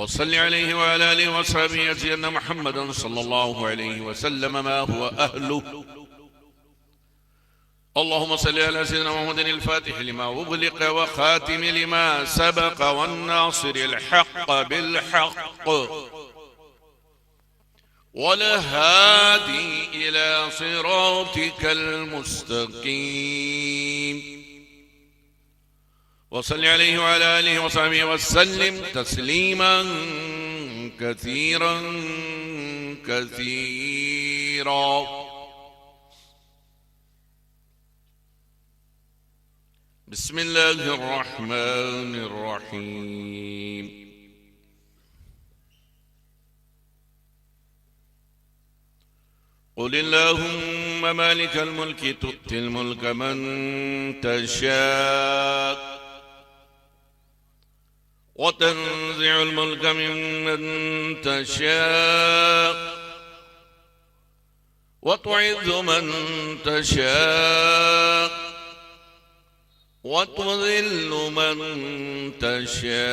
वसल्लि अलैहि व अला आलिहि व अस्हाबिहि अजमईन मुहम्मदन सल्लल्लाहु अलैहि वसल्लम मा हुवा अहलुहु। अल्लाहुम्मा सल्लि अला सय्यिदिना मुहम्मदिन अल-फातिह लिमा उग़लिक़ व ख़ातिम लिमा सबक़ वन नासिरिल हक़्क़ बिल हक़्क़ वल हादी इला सिरातिकल मुस्तक़ीम। वसल्लि अलैहि व अला आलिहि व सहबिहि वसल्लिम तस्लीमन कसीरन कसीरा। बिस्मिल्लाहिर रहमानिर रहीम। क़ुलिल्लाहुम्मा मालिकल मुल्कि तु'तिल मुल्का मन तशा व तंज़िउल मुल्का मिम्मन तशा व तु'इज़्ज़ु मन तशा व तुज़िल्लु मन तशा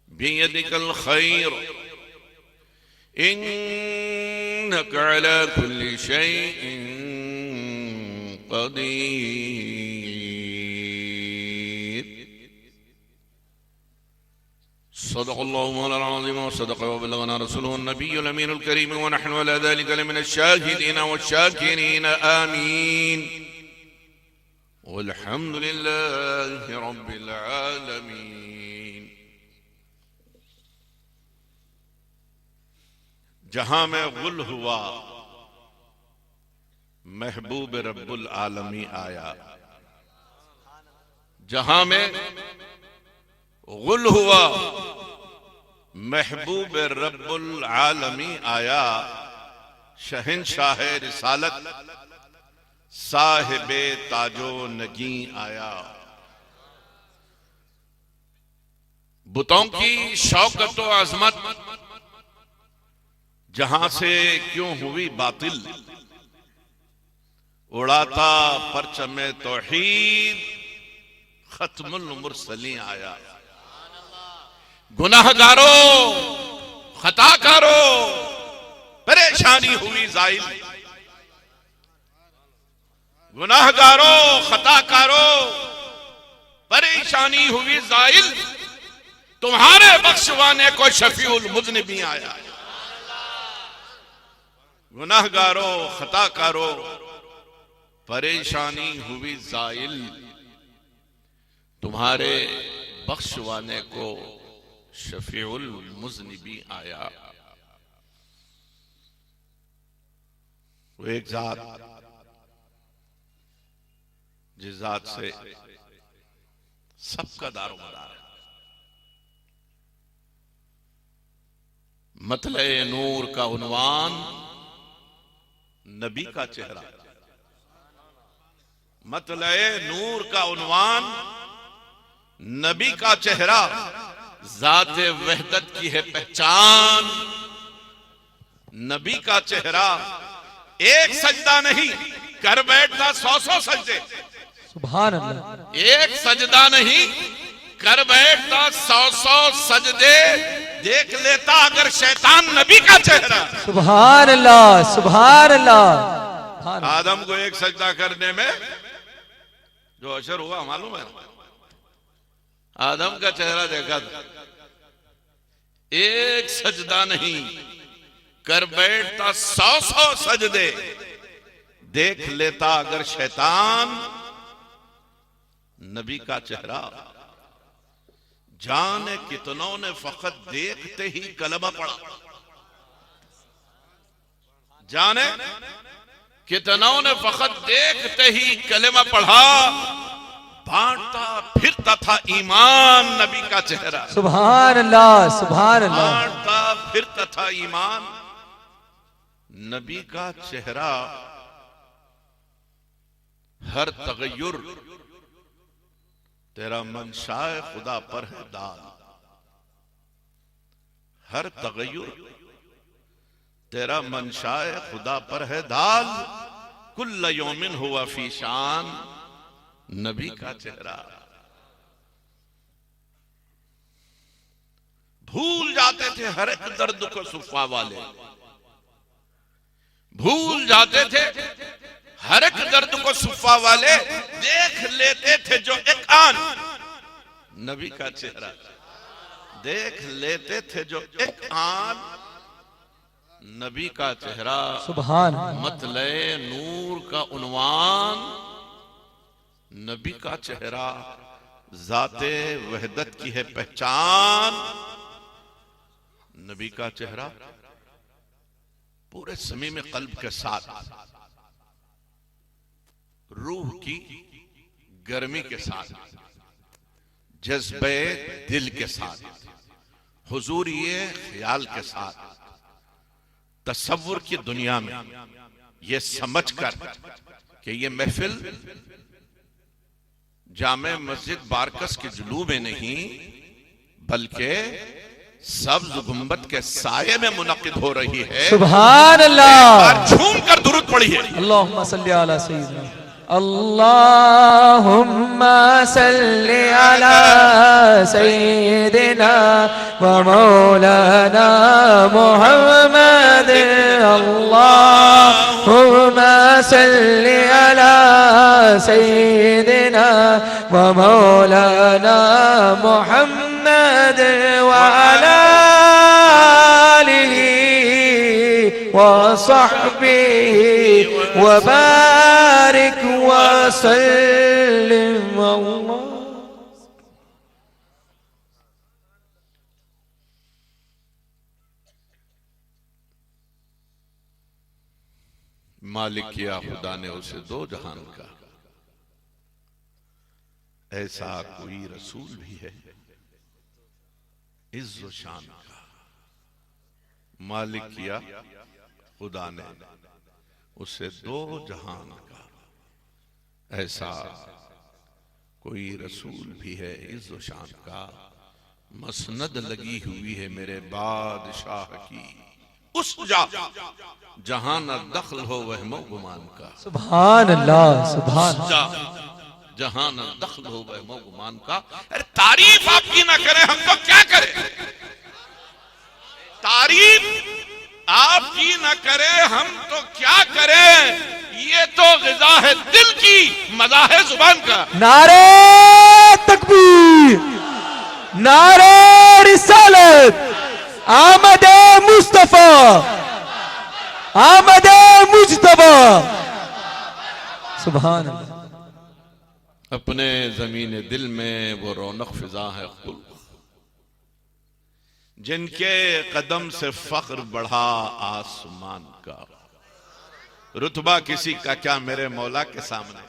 बियदिकल खैर इन्नका अला कुल्लि शैइन क़दीर। सदक़ल्लाहु मौलाना अज़ीम व सदक़ व बल्लगना रसूलुहुन नबियुल अमीनुल करीम व नहनु अला ज़ालिका लमिनश शाहिदीन वश्शाकिरीन आमीन। वल्हम्दुलिल्लाहि रब्बिल आलमीन। जहां में गुल हुआ महबूब रब्बुल आलमी आया। जहां में गुल हुआ महबूब रब्बुल आलमी आया। शहंशाह रिसालत साहिबे ताजो नगी आया। बुतों की शौकत व अजमत जहां से क्यों हुई बातिल, उड़ाता परचमे तौहीद खत्मुल मुरसलीन आया। गुनाहगारों खताकारों परेशानी हुई जाइल। गुनाहगारों खताकारों परेशानी हुई जाइल। तुम्हारे बख्शवाने को शफीउल मुज़निबीन आया। गुनाहगारों खताकारों परेशानी हुई जाइल। तुम्हारे बख्शवाने को शफीउल मुज़निबीन आया। वो एक जात जिस जात से सबका दारोमदार है। मतले नूर का उन्वान नबी का चेहरा। मतले नूर का उन्वान नबी का चेहरा। जाते वहदत की है पहचान नबी का चेहरा। एक सजदा नहीं कर बैठता 100 सजदे। सुभान अल्लाह। एक सजदा नहीं कर बैठता 100 सजदे। देख लेता अगर शैतान नबी का चेहरा। सुभान अल्लाह सुभान अल्लाह। आदम को एक सजदा करने में जो अशर हुआ मालूम है। आदम का चेहरा देखा था। एक सजदा नहीं कर बैठता 100 सजदे। देख लेता अगर शैतान नबी का चेहरा। जाने कितनों ने फकत देखते ही कलमा पढ़ा। जाने कितनों ने फकत देखते ही कलमा पढ़ा। बांटता फिरता था ईमान नबी का चेहरा। सुभान अल्लाह सुभान अल्लाह। बांटता फिरता था ईमान नबी का चेहरा। हर तगय्युर तेरा मंशाए खुदा पर है दाल। हर तगय्युर तेरा मंशाए खुदा पर है दाल। कुल्ल यौमिन हुआ फी शान नबी का चेहरा। भूल जाते थे हर एक दर्द को सुफा वाले, भूल जाते थे हर एक दर्द को सुफा वाले, देख लेते थे जो एक आन नबी का चेहरा, देख लेते थे जो एक आन नबी का चेहरा। सुभान मतले नूर का उन्वान नबी का चेहरा, जाते वहदत की है पहचान नबी का चेहरा। पूरे समी में कल्ब के साथ, रूह की गर्मी के साथ, जज्बे दिल के साथ, हुजूरिये ख्याल के साथ, तसव्वुर की दुनिया में ये समझकर कि ये महफिल जामे मस्जिद बारकस के जुलू में नहीं बल्कि सब्ज गुंबद के साये में मुनक्किद हो रही है। सुभान अल्लाह। झूम कर दुरूद पढ़िए। अल्लाहुम्मा सल्ली अला सय्यिदना, अल्लाहुम्मा सल्ली अला सय्यिदिना व मौलाना मुहम्मद, अल्लाहुम्मा सल्ली अला सय्यिदिना व मौलाना मुहम्मद व अला आलिहि व सहबिहि व बारिक व सल्लिम। मालिक किया खुदा ने उसे दो जहान का, ऐसा कोई रसूल भी है इज्जो शान का। मालिक किया खुदा ने उसे दो जहान का, ऐसा कोई रसूल भी है इज्जो शान का। मसनद लगी हुई है मेरे बादशाह की, उस जहां न दखल हो वहमो गुमान का। सुभान अल्लाह, सुभान जहां न दखल हो वहमो गुमान का। अरे तारीफ आपकी ना करें हम तो क्या करें, तारीफ आपकी ना करें हम तो क्या करें। ये तो ग़िज़ा है दिल की, मज़ा है जुबान का। नारे तकबीर, नारे रिसालत, आमदे मुस्तफा, आमदे मुज्तबा। सुभान अल्लाह। अपने ज़मीन दिल में वो रौनक फिजा है खुल्क, जिनके कदम से फख्र बढ़ा आसमान का। रुतबा किसी का क्या मेरे मौला के सामने,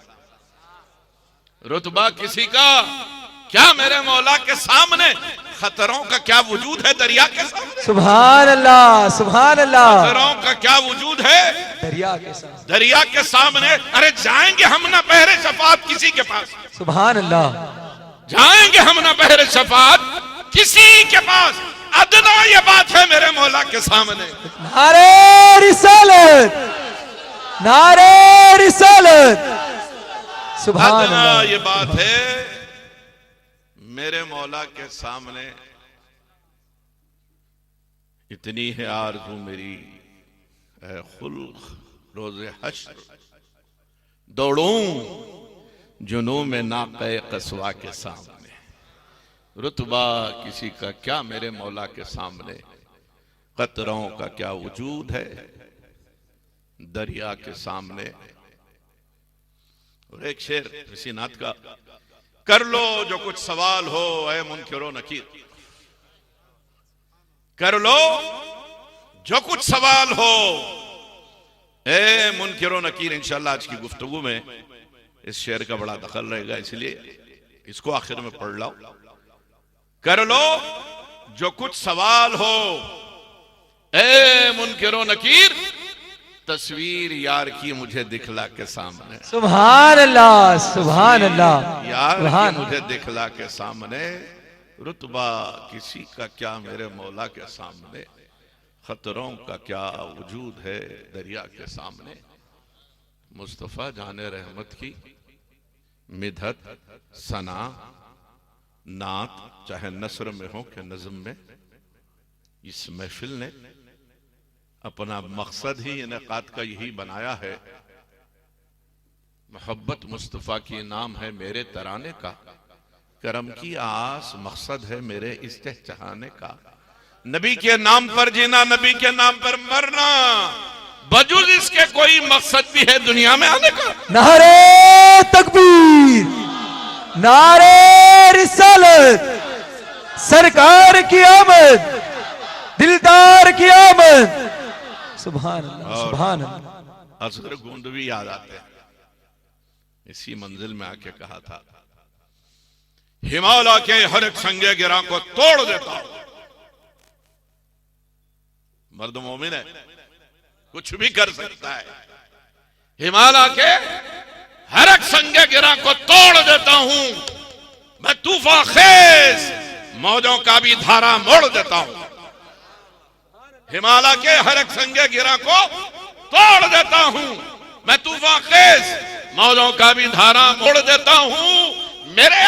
रुतबा किसी का क्या मेरे मौला के सामने। खतरों का क्या वजूद है दरिया के सामने। सुभान अल्लाह, सुभान अल्लाह। खतरों का क्या वजूद है दरिया के सामने, दरिया के सामने। अरे जाएंगे हम ना बहरे शफात किसी के पास, सुभान अल्लाह। जाएंगे हम ना बहरे शफात किसी के पास। अदना ये बात है मेरे मौला के सामने। नारे रिसालत, नारे रिसालत। सुभान अदना अल्लाह। ये बात है मेरे मौला के सामने। इतनी है आरज़ू मेरी ऐ खुल्क रोज़े हश्र, दौड़ूं जुनू में नाक़े क़स्वा के सामने। रुतबा किसी का क्या मेरे मौला के सामने। कतरों का क्या वजूद है दरिया के सामने। और एक शेर किसी नात का, कर लो जो कुछ सवाल हो ऐ मुनकिरो नकीर, कर लो जो कुछ सवाल हो ऐ मुनकिरो नकीर। इंशाअल्लाह आज की गुफ्तगू में इस शेर का बड़ा दखल रहेगा, इसलिए इसको आखिर में पढ़ लो। कर लो जो कुछ सवाल हो ऐ मुनकिरो नकीर, तस्वीर यार की मुझे दिखला के सामने। सुभान अल्लाह, सुभान अल्लाह। यार की मुझे दिखला के सामने। रुतबा किसी का क्या मेरे मौला के सामने। खतरों का क्या वजूद है दरिया के सामने। मुस्तफा जाने रहमत की मिधत सना नात, चाहे नस्र में हो कि नज़्म में, इस महफिल ने अपना मकसद ही इनेकाद का यही बनाया है। मोहब्बत मुस्तफ़ा की नाम है मेरे तराने का, करम की आस मकसद है मेरे इस्तेहचाने का। नबी के नाम पर जीना, नबी के नाम पर मरना, बजुज इसके कोई मकसद भी है दुनिया में आने का? नारे तकबीर, नारे रिसालत, सरकार की आमद, दिलदार की आमद। सुभान अल्लाह, सुभान अल्लाह। असगर गूंद भी याद आते हैं। इसी मंजिल में आके कहा था, हिमालय के हर एक संगे गिरा को तोड़ देता हूं। मर्द मोमिन है, कुछ भी कर सकता है। हिमालय के हर एक संगे गिरा को तोड़ देता हूं, मैं तूफा खेज मौजों का भी धारा मोड़ देता हूं। हिमालय के हर एक संगे गिरा को तोड़ देता हूं, मैं तूफा खेज मौजों का भी धारा मोड़ देता हूं। मेरे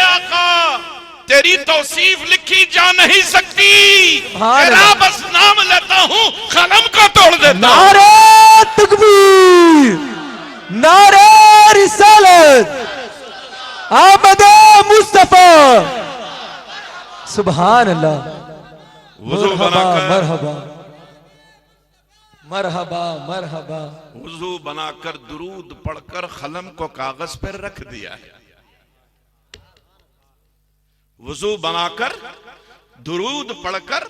आका तेरी तौसीफ लिखी जा नहीं सकती, तेरा बस नाम लेता हूं, कलम को तोड़ देता हूं। नारे तकबीर, नारे रिसालत, आमद मुस्तफा। सुभान अल्लाह। वुज़ू बनाकर, मरहबा मरहबा मरहबा। वुज़ू बनाकर दुरूद पढ़कर कलम को कागज पर रख दिया है। वुज़ू बनाकर दुरूद पढ़कर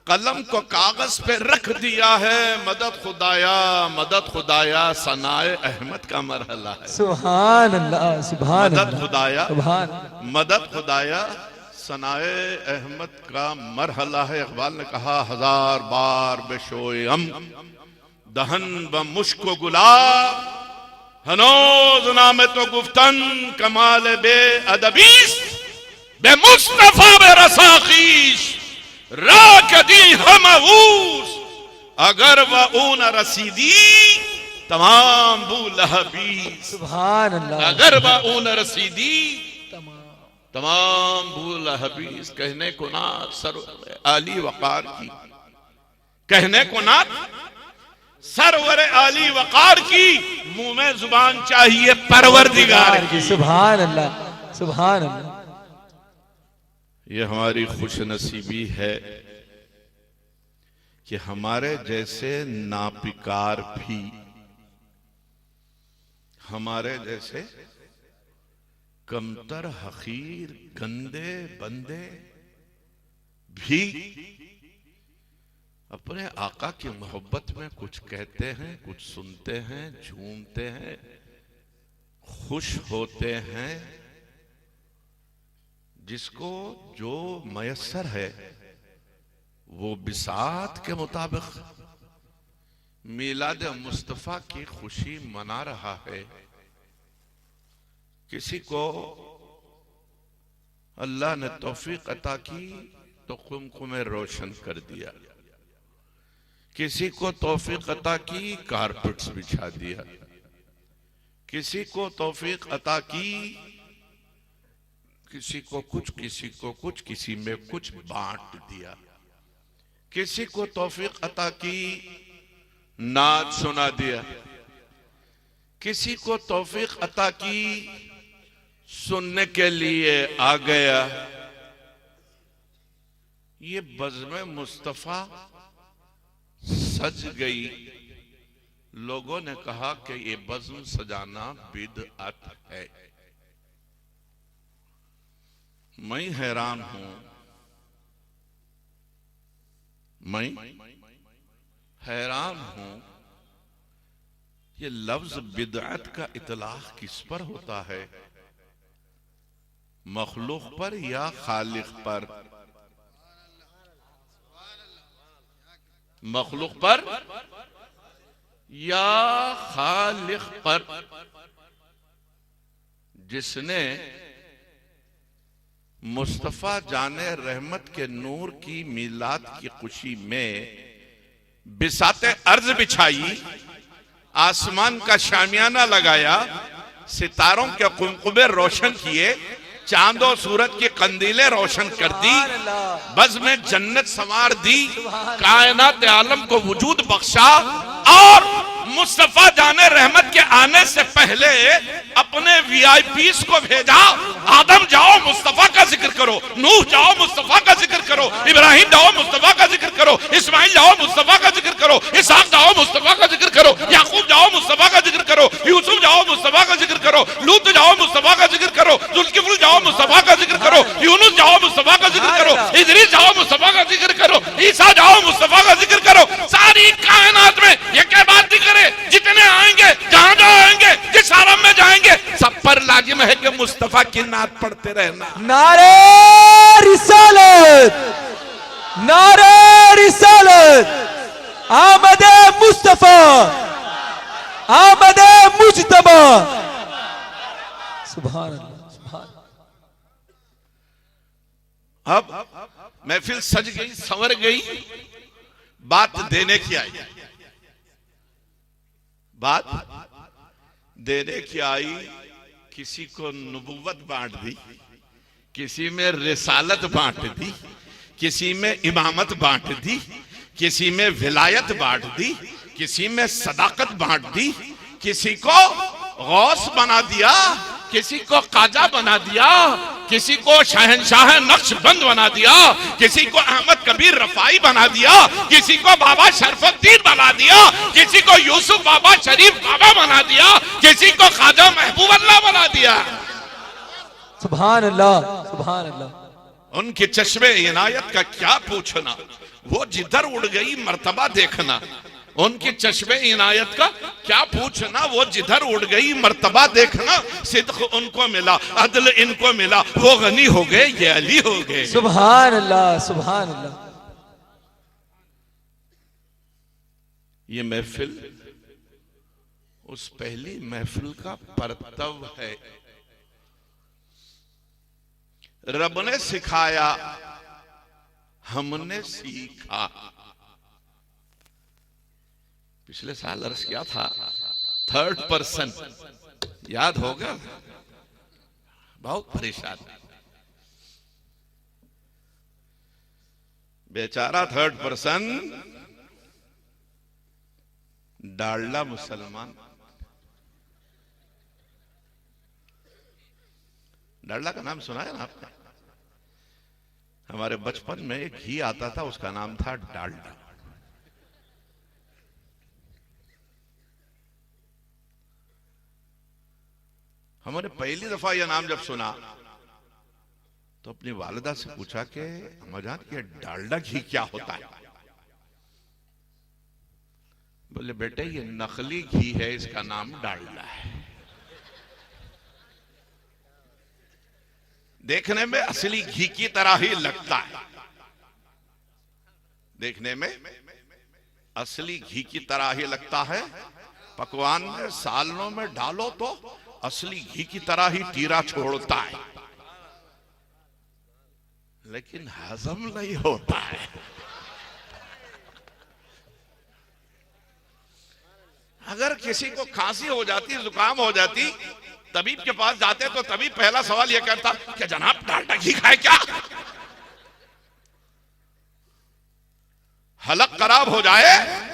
कलम को कागज पे रख दिया है। मदद खुदाया सनाए अहमद का मरहला है। सुभान अल्लाह, सुभान मदद अल्लाह, खुदाया, सुभान। मदद खुदाया सनाए अहमद का मरहला है। इकबाल ने कहा, हजार बार बेशोए हम दहन व मुश्को गुलाब, हनोज नामे तो गुफ्तन कमाल बे अदबीस, बे मुस्तफा बे रसाखीश राकदी हम ऊस, अगर वह ऊन रसीदी तमाम बुलहबीस। सुभान अल्लाह। अगर वह ऊन रसीदी तमाम बुलहबीस। कहने को ना सरवर आली वकार की, कहने को ना सरवर आली वकार की, मुंह में जुबान चाहिए परवरदिगार की। सुभान अल्लाह, सुभान अल्लाह। ये हमारी खुशनसीबी है कि हमारे जैसे नापिकार भी, हमारे जैसे कमतर हकीर गंदे बंदे भी अपने आका की मोहब्बत में कुछ कहते हैं, कुछ सुनते हैं, झूमते हैं, खुश होते हैं। जिसको जो मयस्सर है वो बिसात के मुताबिक मिलाद मुस्तफा की खुशी मना रहा है। किसी को अल्लाह ने तौफीक अता की तो कुमकुमे रोशन कर दिया, किसी को तौफीक अता की कारपेट्स बिछा दिया, किसी को तौफीक अता की, किसी को कुछ, किसी को कुछ, किसी में कुछ बांट दिया, किसी को तौफीक अता की नाच सुना दिया, किसी को तौफीक अता की सुनने के लिए आ गया। ये बज़्म मुस्तफा सज गई। लोगों ने कहा कि ये बज़्म सजाना बिदअत है। मैं हैरान हूं, मैं हैरान हूं, ये लफ्ज बिदअत का इतलाक किस पर होता है, मखलूक पर या खालिक पर? मखलूक पर या खालिक पर? जिसने मुस्तफा जाने रहमत के नूर की मिलाद की खुशी में बिसाते अर्ज बिछाई, आसमान का शामियाना लगाया, सितारों के कुमकुमे रोशन किए, चांदो सूरज की कंदीलें रोशन कर दी, बज़ में जन्नत संवार दी, कायनात आलम को वजूद बख्शा और मुस्तफा जाने रहमत के आने से पहले अपने वीआईपीस को भेजा। आदम जाओ मुस्तफा का जिक्र करो, नूह जाओ मुस्तफा का जिक्र करो, इब्राहिम जाओ मुस्तफा का जिक्र करो, इस्माइल जाओ मुस्तफा का जिक्र करो, इसहाक जाओ मुस्तफा का जिक्र करो, याकूब जाओ मुस्तफा का जिक्र करो, यूसुफ जाओ मुस्तफा का जिक्र करो, लूत जाओ मुस्तफा का जिक्र करो, जुल्किफुल जाओ मुस्तफा का जिक्र करो, यूनुस जाओ मुस्तफा का जिक्र करो, इदरीस जाओ मुस्तफा का जिक्र करो, ईसा जाओ मुस्तफा का जिक्र करो। सारी कायनात में ये क्या बात नहीं करे, जितने आएंगे, जहां जहां आएंगे, जिस आलम में जाएंगे, सब पर लाजिम है कि मुस्तफा की नात पढ़ते रहना। नारे रिसालत, नारे रिसालत, आमदे मुस्तफा, आमदे मुजतबा। सुभान अल्लाह, सुभान। अब महफिल सज गई, संवर गई, बात देने की आई, बात देने की आई। किसी को नबुव्वत बांट दी, किसी में रिसालत बांट दी, किसी में इमामत बांट दी, किसी में विलायत बांट दी, किसी में सदाकत बांट दी, किसी को गौस बना दिया, किसी को काजा बना दिया, किसी को शहनशाह नक्शबंद बना दिया, किसी को अहमद कबीर रफाई बना दिया, किसी को बाबा शरफुद्दीन बना दिया, किसी को यूसुफ बाबा शरीफ बाबा बना दिया, किसी को ख्वाजा महबूब अल्लाह बना दिया। सुभान अल्लाह, सुभान अल्लाह। उनके चश्मे इनायत का क्या पूछना, वो जिधर उड़ गई मर्तबा देखना। उनके चश्मे इनायत का क्या पूछना, वो जिधर उड़ गई मर्तबा देखना। सिद्क उनको मिला, अदल इनको मिला, वो गनी हो गए, ये अली हो गए। सुभान अल्लाह, सुभान अल्लाह। ये महफिल उस पहली महफिल का परतव है। रब ने सिखाया, हमने सीखा। पिछले साल अर्ज किया था, थर्ड पर्सन याद होगा, बहुत परेशान, बेचारा थर्ड पर्सन डालडा मुसलमान। डालडा का नाम सुना है ना आपने? हमारे बचपन में एक घी आता था, उसका नाम था डालडा। हमने पहली दफा यह नाम जब सुना तो अपनी वालिदा से पूछा कि अम्माजान ये डालडा घी क्या होता है? बोले बेटे ये नकली घी है, इसका नाम डालडा है। देखने में असली घी की तरह ही लगता है, देखने में असली घी की तरह ही लगता है। पकवान में सालनों में डालो तो असली घी की तरह ही टीरा छोड़ता है, लेकिन हजम नहीं होता है। अगर किसी को खांसी हो जाती, जुकाम हो जाती, तबीब के पास जाते तो तबीब पहला सवाल यह करता कि जनाब डालडा घी खाए क्या? हलक खराब हो जाए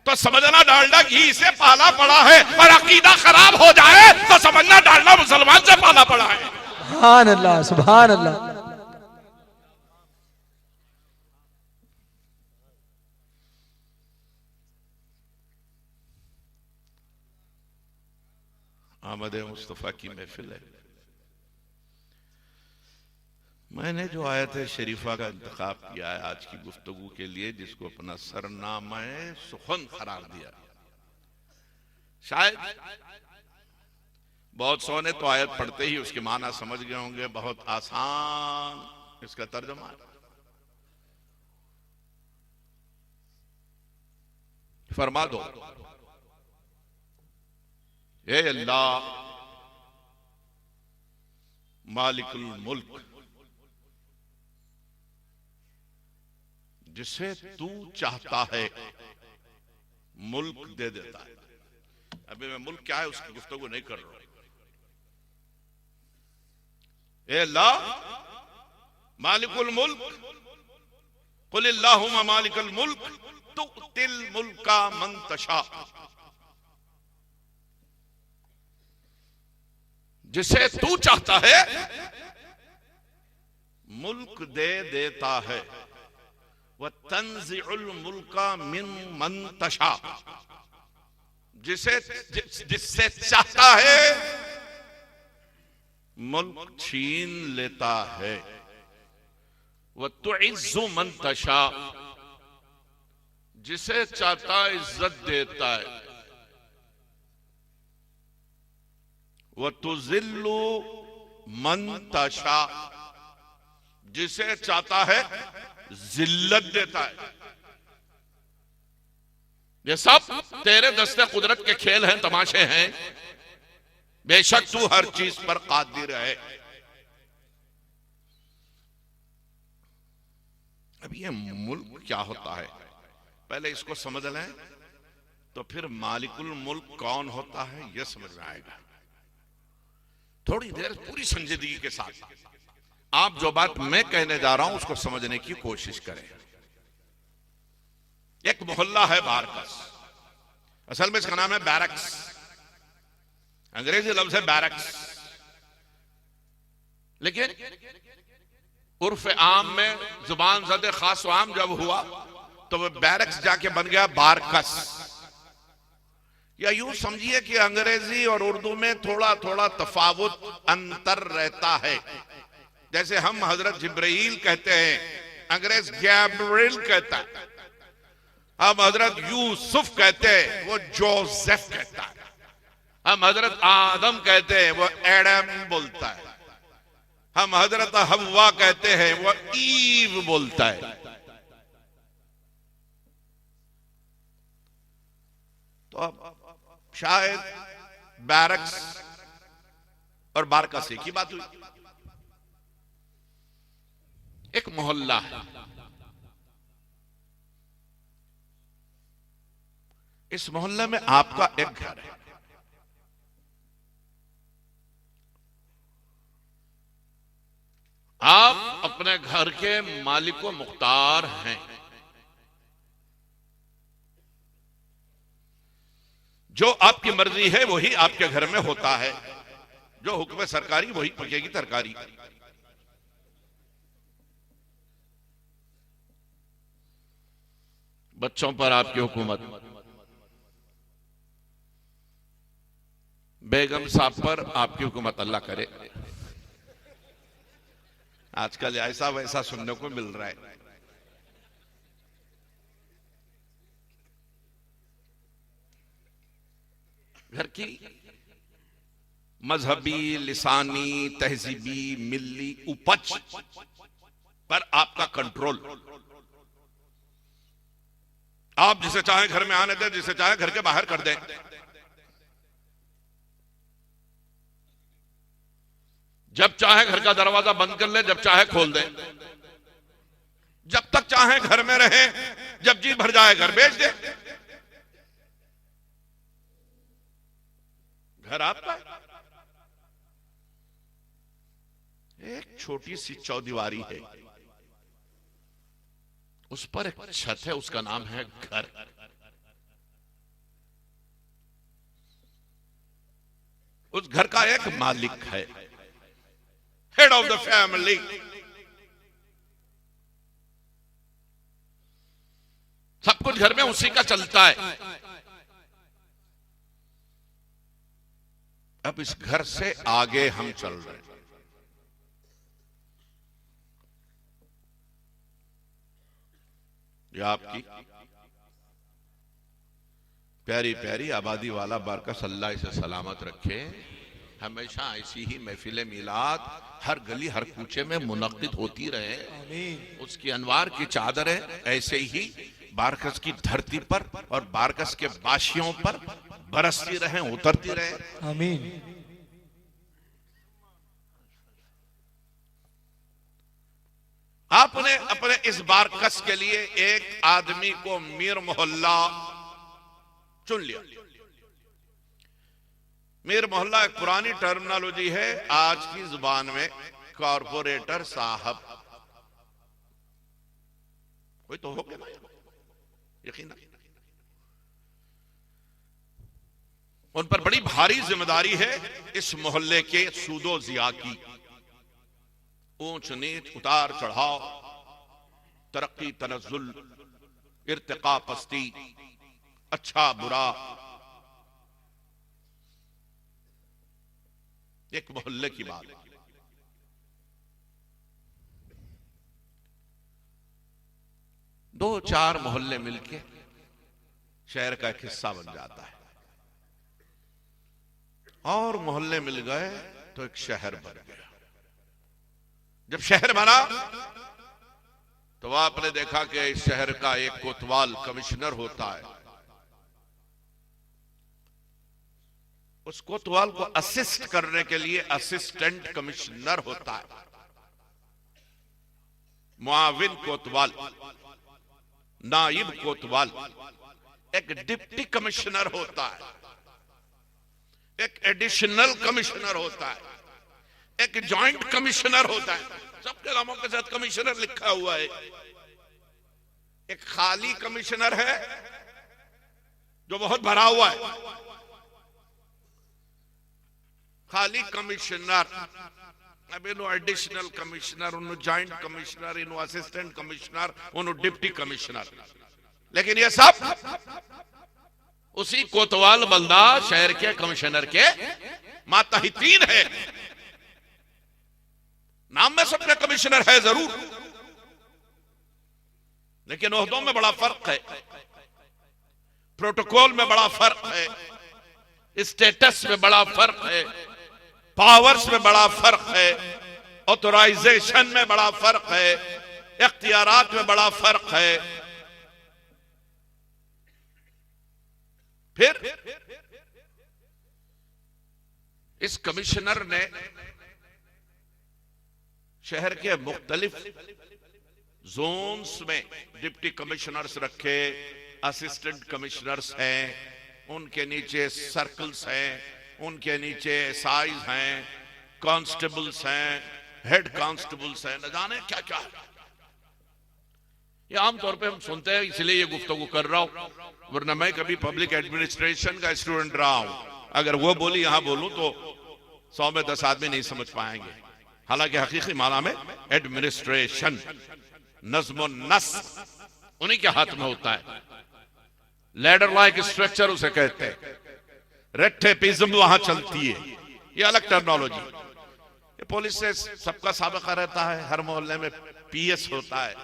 तो समझना डालडा घी से पाला पड़ा है, और अकीदा खराब हो जाए तो समझना डालडा मुसलमान से पाला पड़ा है। सुभान अल्लाह, सुभान अल्लाह। आमद मुस्तफा की महफिल है। मैंने जो आयत शरीफा का इंतखाब किया है आज की गुफ्तगू के लिए, जिसको अपना सरनामा सुखन करार दिया, शायद बहुत सौ ने तो आयत पढ़ते ही उसके माना समझ गए होंगे। बहुत आसान इसका तर्जुमा है। फरमा दो, ए अल्लाह मालिकुल मुल्क, जिसे तू चाहता है मुल्क दे देता है। अभी मैं मुल्क क्या है उसकी गुफ्तगू नहीं कर रहा हूं। ए अल्लाह मालिकुल मुल्क, कुल अल्लाहुम्मा मालिकल मुल्क तुतिल मुल्का मन तशा, जिसे तू चाहता है मुल्क दे देता है, वह तंज़िउल मुल्का मिन मन तशा, जिससे चाहता है मुल्क छीन लेता है, वह तुइज़्ज़ु मन तशा, जिसे चाहता इज्जत देता है, वह तुज़िल्लु मन तशा, जिसे चाहता है जिल्लत देता है। ये सब तेरे दस्ते कुदरत के खेल हैं, तमाशे हैं। बेशक तू हर चीज पर कादिर है। अब ये मुल्क क्या होता है, पहले इसको समझ लें, तो फिर मालिकुल मुल्क कौन होता है यह समझ में आएगा। थोड़ी देर पूरी संजीदगी के साथ आप जो बात मैं कहने जा रहा हूं उसको समझने की कोशिश करें। एक मोहल्ला है बारकस, असल में इसका नाम है बैरक्स, अंग्रेजी लफ्ज है बैरक्स, लेकिन उर्फ आम में जुबान ज़द खास आम जब हुआ तो वह बैरक्स जाके बन गया बारकस। या यूं समझिए कि अंग्रेजी और उर्दू में थोड़ा थोड़ा तफावुत अंतर रहता है। जैसे हम हजरत जिब्राइल कहते हैं, अंग्रेज गैब्रियल कहता है। हम हजरत यूसुफ कहते हैं, वो जोसेफ कहता है। हम हजरत आदम कहते हैं, वो एडम बोलता है। हम हजरत हव्वा कहते हैं, वो ईव बोलता है। तो अब शायद बैरक्स और बारकस एक ही बात हुई। एक मोहल्ला है, इस मोहल्ले में आपका एक घर है। आप अपने घर के मालिक व मुख्तार हैं। जो आपकी मर्जी है वही आपके घर में होता है। जो हुक्म सरकारी वही पकेगी तरकारी। बच्चों पर आपकी हुकूमत, बेगम साहब पर आपकी हुकूमत, अल्लाह करे। आजकल ऐसा वैसा सुनने को मिल रहा है। घर की मजहबी, लिसानी, तहजीबी, मिल्ली उपज पर आपका कंट्रोल। आप जिसे चाहे घर में आने दें, जिसे चाहे घर के बाहर कर दें। जब चाहे घर का दरवाजा बंद कर ले, जब चाहे खोल दें। जब तक चाहे घर में रहे, जब जी भर जाए घर बेच दे। घर आपका है। एक छोटी सी चौदीवारी है, उस पर एक छत है, उसका नाम है घर। उस घर का एक मालिक है, हेड ऑफ द फैमिली। सब कुछ घर में उसी का चलता है। अब इस घर से आगे हम चल रहे हैं। ये आपकी प्यारी प्यारी आबादी वाला बारकस, अल्लाह इसे सलामत रखे। हमेशा ऐसी ही महफिल मिलाद हर गली हर कूचे में मुनक्किद होती रहे। उसकी अनवार की चादरें ऐसे ही बारकस की धरती पर और बारकस के बाशियों पर बरसती रहे, उतरती रहे। आमीन। आपने अपने इस बारकस के लिए एक आदमी को मीर मोहल्ला चुन लिया। मीर मोहल्ला एक पुरानी टर्मिनोलॉजी है, आज की जुबान में कॉरपोरेटर साहब, कोई तो हो गया ना यकीनन। उन पर बड़ी भारी जिम्मेदारी है इस मोहल्ले के सूदो जिया की। ऊंच नीच, उतार चढ़ाव, तरक्की तनज़्ज़ुल, इर्तिका पस्ती, अच्छा बुरा, एक मोहल्ले की बात है। दो चार मोहल्ले मिलके शहर का एक हिस्सा बन जाता है, और मोहल्ले मिल गए तो एक शहर बन गया। जब शहर बना तो आपने देखा कि इस शहर का एक कोतवाल कमिश्नर होता है। उस कोतवाल को असिस्ट करने के लिए असिस्टेंट कमिश्नर होता है। मुआविन कोतवाल, नाइब कोतवाल, एक डिप्टी कमिश्नर होता है, एक एडिशनल कमिश्नर होता है, एक जॉइंट कमिश्नर होता है। सबके नामों के साथ कमिश्नर लिखा हुआ है। एक खाली कमिश्नर है जो बहुत भरा हुआ है, खाली कमिश्नर, अब इन्हों एडिशनल कमिश्नर, उन्हों जॉइंट कमिश्नर, इन्हों असिस्टेंट कमिश्नर, उन्हों डिप्टी कमिश्नर। लेकिन ये सब उसी कोतवाल बल्दा शहर के कमिश्नर के मातहतीन है। नाम में सबके कमिश्नर है जरूर, लेकिन ओहदों में बड़ा फर्क है, प्रोटोकॉल में बड़ा फर्क है, स्टेटस में बड़ा फर्क है, पावर्स में बड़ा फर्क है, ऑथराइजेशन में बड़ा फर्क है, इख्तियारात में बड़ा फर्क है। फिर इस कमिश्नर ने शहर के मुख्तलिफ जोन्स में डिप्टी कमिश्नर्स रखे, असिस्टेंट कमिश्नर्स हैं, उनके नीचे सर्कल्स हैं, उनके नीचे एसआईज हैं, कांस्टेबल्स हैं, हेड कांस्टेबल्स हैं, न जाने क्या क्या है। ये आमतौर पे हम सुनते हैं, इसलिए ये गुफ्तगू कर रहा हूं, वरना मैं कभी पब्लिक एडमिनिस्ट्रेशन का स्टूडेंट रहा हूं। अगर वो बोली यहां बोलूं तो 100 में 10 आदमी नहीं समझ पाएंगे। हालांकि हकीकी माना में एडमिनिस्ट्रेशन, नज़्म नस्क उन्हीं के हाथ में होता है। लैडर लाइक स्ट्रक्चर उसे कहते हैं, रेट्टेपिज्म वहां चलती है, ये अलग टर्मिनोलॉजी। ये पुलिस से सबका साबिका रहता है, हर मोहल्ले में पीएस होता है,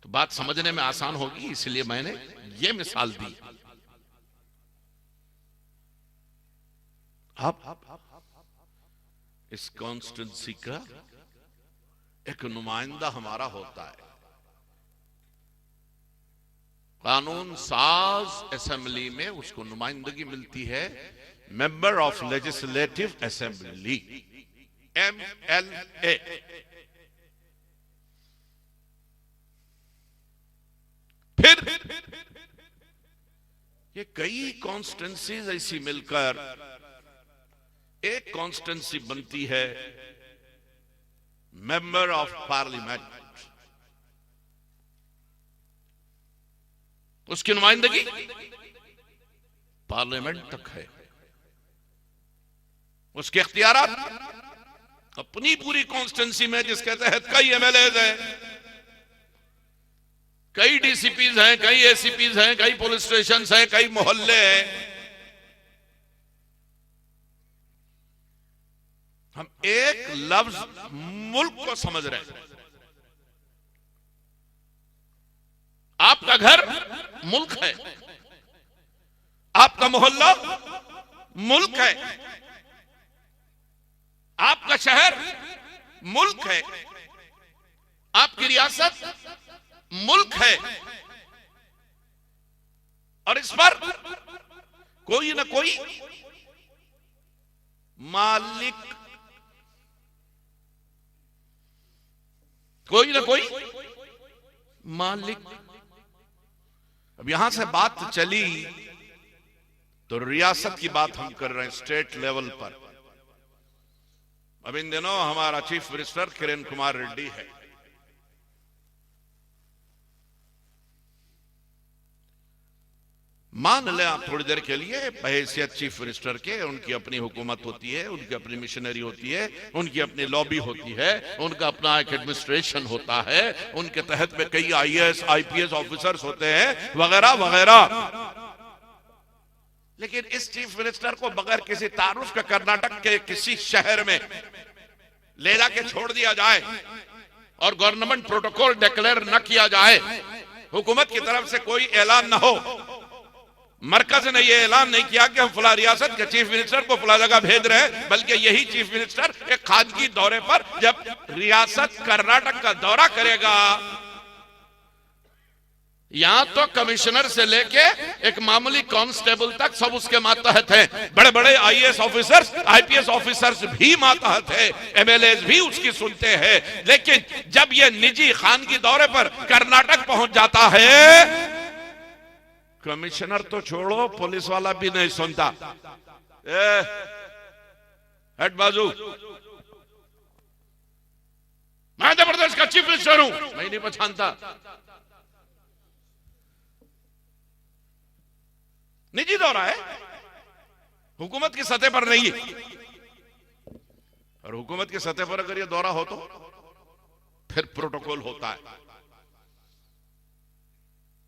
तो बात समझने में आसान होगी, इसलिए मैंने ये मिसाल दी। अब इस कॉन्स्टिट्यूंसी का एक नुमाइंदा हमारा होता है। कानून साज असेंबली में उसको नुमाइंदगी मिलती है, member of legislative assembly, MLA। फिर ये कई कॉन्स्टिट्यूंसीज ऐसी मिलकर एक कॉन्स्टिट्यूंसी बनती है, मेंबर ऑफ पार्लियामेंट। उसकी नुमाइंदगी पार्लियामेंट तक है। उसके इख्तियारात अपनी पूरी कॉन्स्टिट्यूंसी में, जिसके तहत कई एमएलएज हैं, कई डीसीपीज हैं, कई एसीपीज हैं, कई पुलिस स्टेशन हैं, कई मोहल्ले हैं। हम एक लफ्ज मुल्क को समझ रहे हैं। आपका घर मुल्क है, आपका मोहल्ला मुल्क है, आपका शहर मुल्क है, आपकी रियासत मुल्क है, और इस पर कोई ना कोई मालिक, कोई ना कोई मालिक। अब यहां से बात चली तो रियासत की बात हम कर रहे हैं, स्टेट लेवल पर, अब इन दिनों हमारा चीफ मिनिस्टर किरण कुमार रेड्डी है। मान ले आप थोड़ी देर के लिए बहैसियत चीफ मिनिस्टर के, उनकी अपनी हुकूमत होती है, उनकी अपनी मिशनरी होती है, उनकी अपनी लॉबी होती है, उनका अपना एक एडमिनिस्ट्रेशन होता है, उनके तहत में कई आईएएस आईपीएस ऑफिसर्स होते हैं वगैरह वगैरह। लेकिन इस चीफ मिनिस्टर को बगैर किसी तारुफ के कर्नाटक के किसी शहर में ले जाके छोड़ दिया जाए और गवर्नमेंट प्रोटोकॉल डिक्लेयर न किया जाए, हुकूमत की तरफ से कोई ऐलान न हो, मरकज ने यह ऐलान नहीं किया कि हम फला रियासत के चीफ मिनिस्टर को फला जगह भेज रहे हैं, बल्कि यही चीफ मिनिस्टर एक खानगी दौरे पर जब रियासत कर्नाटक का दौरा करेगा, यहां तो कमिश्नर से लेके एक मामूली कांस्टेबल तक सब उसके मातहत हैं, बड़े बड़े आईएएस ऑफिसर्स आईपीएस ऑफिसर्स भी मातहत हैं, एमएलएस भी उसकी सुनते हैं। लेकिन जब ये निजी खानगी दौरे पर कर्नाटक पहुंच जाता है, कमिश्नर तो छोड़ो, पुलिस वाला भी नहीं सुनता। हट बाजू, मैं मध्य प्रदेश का चीफ मिनिस्टर हूं, मैं नहीं पहचानता। निजी दौरा है, हुकूमत की सतह पर नहीं है। और हुकूमत की सतह पर अगर यह दौरा हो तो फिर प्रोटोकॉल होता है,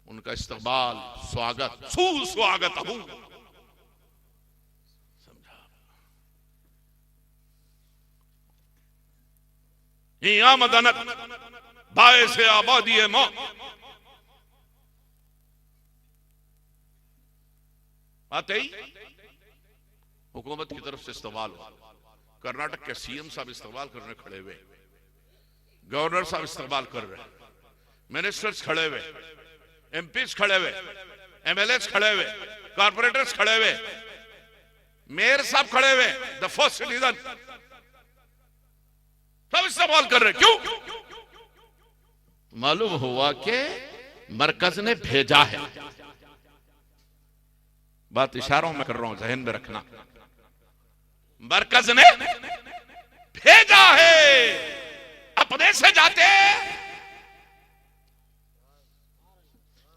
उनका इस्तकबाल, स्वागत, सुस्वागत हूं, समझा। यहां मदनत बायस आबादी मौ, आते ही हुकूमत की तरफ से इस्तकबाल हुआ। कर्नाटक के सीएम साहब इस्तकबाल करने खड़े हुए, गवर्नर साहब इस्तकबाल कर रहे, मिनिस्टर्स खड़े हुए, एमपीज खड़े हुए, एमएलएस खड़े हुए, कॉर्पोरेटर्स खड़े हुए, मेयर साहब खड़े हुए, द फर्स्ट सिटीजन, सब इस्तेमाल कर रहे। क्यों? मालूम हुआ कि मरकज ने भेजा है। बात इशारों में कर रहा हूं, जहन में रखना। मरकज ने भेजा है, अपने से जाते